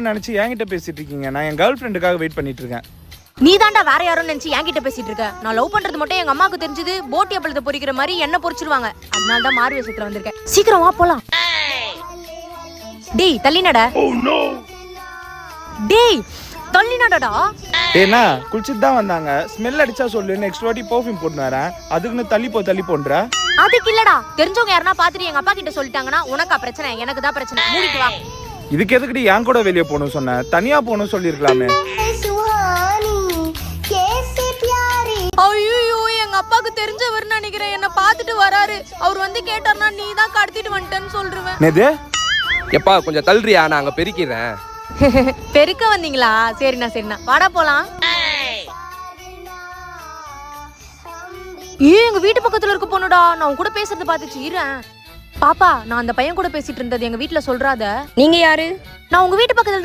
நினைச்சு என்கிட்ட பேசிட்டு இருக்கீங்க. நான் என் கேர்ள் ஃப்ரெண்டுக்காக வெயிட் பண்ணிட்டு இருக்கேன். நீ தாண்டா வேற யாரும் நினைச்சு என்கிட்ட பேசிட்டு இருக்க. நான் லவ் பண்றது மட்டும் எங்க அம்மாவுக்கு தெரிஞ்சது போட்டி அப்பளத்தை பொரிக்கிற மாதிரி என்ன பொரிச்சிருவாங்க. அதனால தான் மாறு வேஷத்துல வந்திருக்கேன். சீக்கிரம் வா போலாம். டேய் தள்ளினடா. டேய் தள்ளினடா. ஏன்னா குளிச்சிட்டு தான் வந்தாங்க. ஸ்மெல் அடிச்சா சொல்லு, நெக்ஸ்ட் வாட்டி பெர்ஃப்யூம் போட்டு வரேன். அதுக்குன்னு தள்ளி போன்ற. அதுக்கு இல்லடா, தெரிஞ்சவங்க யாரனா பாத்துட்டு எங்க அப்பா கிட்ட சொல்லிட்டாங்கன்னா உனக்கா பிரச்சனை, எனக்கு தான் பிரச்சனை. மூடிட்டு வா. இதுக்கு எதுக்குடி என் கூட வெளியே போகணும் சொன்ன? தனியா போகணும் சொல்லிருக்கலாமே. ஐயோ எங்க அப்பாவுக்கு தெரிஞ்சவர் நினைக்கிறேன். என்ன பாத்துட்டு வராரு. அவர் வந்து கேட்டார்னா நீ தான் கடத்திட்டு வந்துட்டேன்னு சொல்றேன். என்னது? எப்பா கொஞ்சம் தள்ளுறியா, நான் அங்க பெருக்கிறேன். பெருக்க வந்தீங்களா? சரிண்ணா சரிண்ணா, வாடா போலாம். எங்க வீட்டு பக்கத்துல இருக்க பொண்ணுடா. நான் உன் கூட பேசுறது பாத்துச்சு இருறேன். பாப்பா, நான் அந்த பையன் கூட பேசிட்டு இருந்தது எங்க வீட்டுல சொல்றாத. நீங்க யாரு? நான் உங்க வீட்டு பக்கத்துல தான்